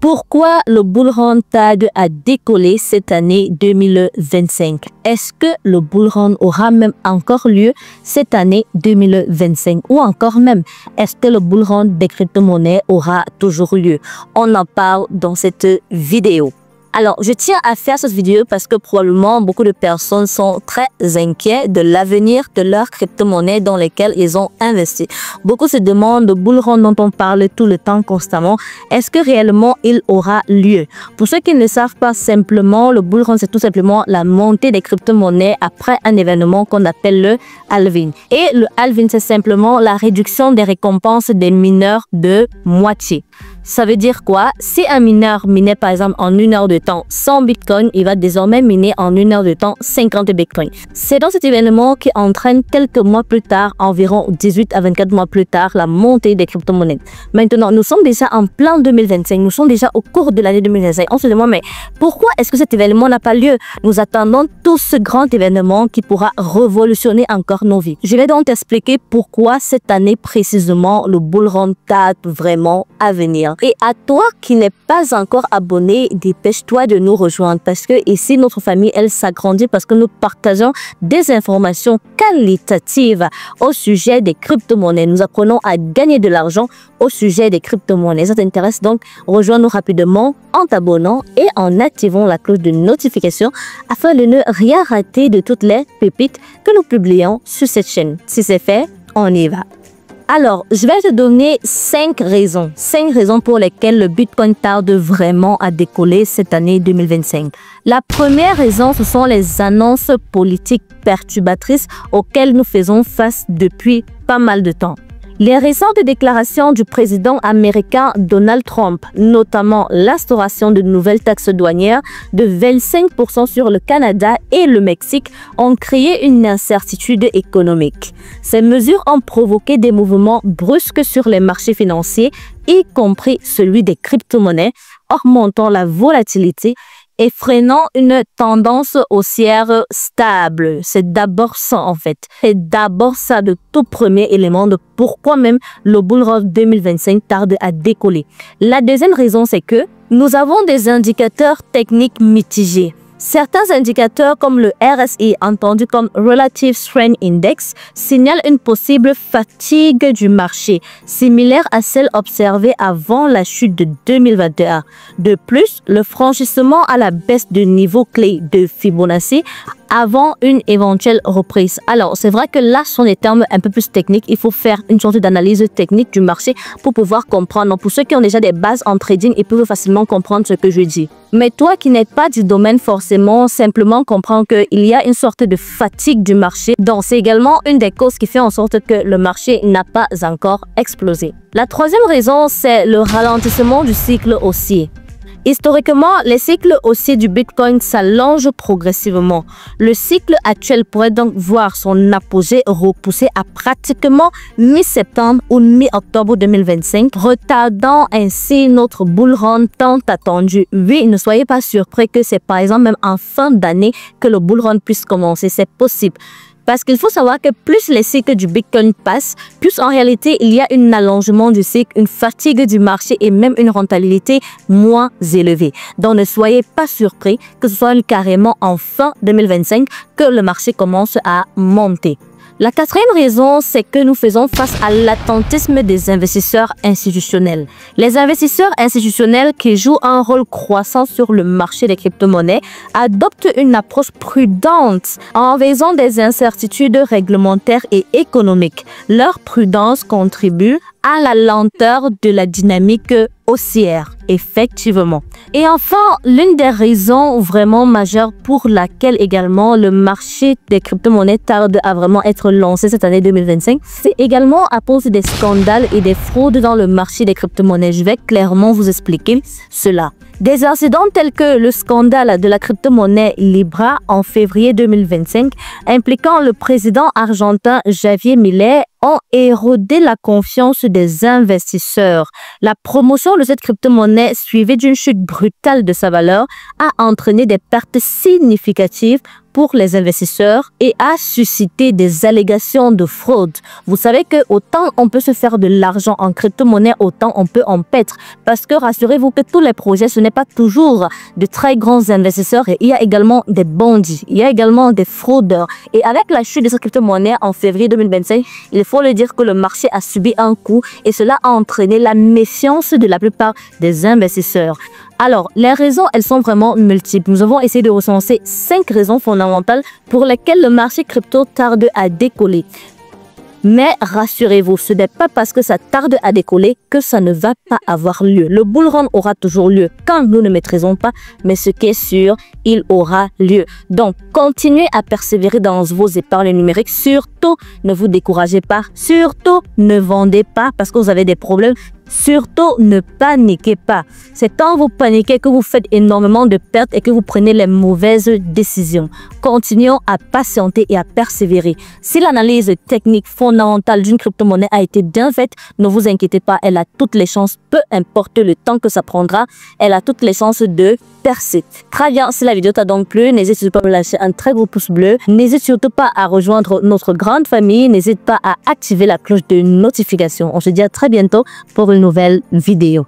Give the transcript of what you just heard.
Pourquoi le bull run TAD a décollé cette année 2025? Est-ce que le bull run aura même encore lieu cette année 2025? Ou encore même, est-ce que le bull run des crypto-monnaies aura toujours lieu? On en parle dans cette vidéo. Alors, je tiens à faire cette vidéo parce que probablement beaucoup de personnes sont très inquiets de l'avenir de leurs crypto-monnaies dans lesquelles ils ont investi. Beaucoup se demandent le bull run dont on parle tout le temps constamment. Est-ce que réellement il aura lieu? Pour ceux qui ne savent pas simplement, le bull run c'est tout simplement la montée des crypto-monnaies après un événement qu'on appelle le halving. Et le halving c'est simplement la réduction des récompenses des mineurs de moitié. Ça veut dire quoi? Si un mineur minait par exemple en 1 heure de temps 100 bitcoins, il va désormais miner en 1 heure de temps 50 bitcoins. C'est dans cet événement qui entraîne quelques mois plus tard, environ 18 à 24 mois plus tard, la montée des crypto-monnaies. Maintenant, nous sommes déjà en plein 2025, nous sommes déjà au cours de l'année 2025. On se demande, mais pourquoi est-ce que cet événement n'a pas lieu? Nous attendons tout ce grand événement qui pourra révolutionner encore nos vies. Je vais donc t'expliquer pourquoi cette année précisément, le bull run tarde vraiment à venir. Et à toi qui n'es pas encore abonné, dépêche-toi de nous rejoindre parce que ici, notre famille, elle s'agrandit parce que nous partageons des informations qualitatives au sujet des crypto-monnaies. Nous apprenons à gagner de l'argent au sujet des crypto-monnaies. Ça t'intéresse donc? Rejoins-nous rapidement en t'abonnant et en activant la cloche de notification afin de ne rien rater de toutes les pépites que nous publions sur cette chaîne. Si c'est fait, on y va. Alors, je vais te donner 5 raisons pour lesquelles le Bitcoin tarde vraiment à décoller cette année 2025. La première raison, ce sont les annonces politiques perturbatrices auxquelles nous faisons face depuis pas mal de temps. Les récentes déclarations du président américain Donald Trump, notamment l'instauration de nouvelles taxes douanières de 25% sur le Canada et le Mexique, ont créé une incertitude économique. Ces mesures ont provoqué des mouvements brusques sur les marchés financiers, y compris celui des crypto-monnaies, augmentant la volatilité et freinant une tendance haussière stable. C'est d'abord ça en fait. C'est d'abord ça le tout premier élément de pourquoi même le bull run 2025 tarde à décoller. La deuxième raison, c'est que nous avons des indicateurs techniques mitigés. Certains indicateurs comme le RSI, entendu comme Relative Strength Index, signalent une possible fatigue du marché, similaire à celle observée avant la chute de 2021. De plus, le franchissement à la baisse de niveau clé de Fibonacci avant une éventuelle reprise. Alors, c'est vrai que là, ce sont des termes un peu plus techniques. Il faut faire une sorte d'analyse technique du marché pour pouvoir comprendre. Donc, pour ceux qui ont déjà des bases en trading, ils peuvent facilement comprendre ce que je dis. Mais toi qui n'es pas du domaine, forcément, simplement comprends qu'il y a une sorte de fatigue du marché. Donc, c'est également une des causes qui fait en sorte que le marché n'a pas encore explosé. La troisième raison, c'est le ralentissement du cycle haussier. Historiquement, les cycles haussiers du Bitcoin s'allongent progressivement. Le cycle actuel pourrait donc voir son apogée repoussé à pratiquement mi-septembre ou mi-octobre 2025, retardant ainsi notre bull run tant attendu. Oui, ne soyez pas surpris que c'est par exemple même en fin d'année que le bull run puisse commencer. C'est possible. Parce qu'il faut savoir que plus les cycles du Bitcoin passent, plus en réalité il y a un allongement du cycle, une fatigue du marché et même une rentabilité moins élevée. Donc ne soyez pas surpris que ce soit carrément en fin 2025 que le marché commence à monter. La quatrième raison, c'est que nous faisons face à l'attentisme des investisseurs institutionnels. Les investisseurs institutionnels qui jouent un rôle croissant sur le marché des crypto-monnaies adoptent une approche prudente en raison des incertitudes réglementaires et économiques. Leur prudence contribue à la lenteur de la dynamique haussière, effectivement. Et enfin, l'une des raisons vraiment majeures pour laquelle également le marché des crypto-monnaies tarde à vraiment être lancé cette année 2025, c'est également à cause des scandales et des fraudes dans le marché des crypto-monnaies. Je vais clairement vous expliquer cela. Des incidents tels que le scandale de la crypto-monnaie Libra en février 2025, impliquant le président argentin Javier Milei, ont érodé la confiance des investisseurs. La promotion de cette crypto-monnaie, suivie d'une chute brutale de sa valeur, a entraîné des pertes significatives pour les investisseurs et a suscité des allégations de fraude. Vous savez que autant on peut se faire de l'argent en crypto-monnaie, autant on peut en perdre. Parce que rassurez-vous que tous les projets, ce n'est pas toujours de très grands investisseurs et il y a également des bandits, il y a également des fraudeurs. Et avec la chute de cette crypto-monnaie en février 2025, il faut le dire que le marché a subi un coup et cela a entraîné la méfiance de la plupart des investisseurs. Alors, les raisons, elles sont vraiment multiples. Nous avons essayé de recenser 5 raisons fondamentales pour lesquelles le marché crypto tarde à décoller. Mais rassurez-vous, ce n'est pas parce que ça tarde à décoller que ça ne va pas avoir lieu. Le bull run aura toujours lieu quand nous ne maîtrisons pas, mais ce qui est sûr, il aura lieu. Donc, continuez à persévérer dans vos épargnes numériques. Surtout, ne vous découragez pas. Surtout, ne vendez pas parce que vous avez des problèmes. Surtout, ne paniquez pas. C'est quand vous paniquez que vous faites énormément de pertes et que vous prenez les mauvaises décisions. Continuons à patienter et à persévérer. Si l'analyse technique fondamentale d'une crypto-monnaie a été bien faite, ne vous inquiétez pas, elle a toutes les chances, peu importe le temps que ça prendra, elle a toutes les chances de percer. Très bien, si la vidéo t'a donc plu, n'hésite surtout pas à me lâcher un très gros pouce bleu. N'hésite surtout pas à rejoindre notre grande famille. N'hésite pas à activer la cloche de notification. On se dit à très bientôt pour une nouvelle vidéo.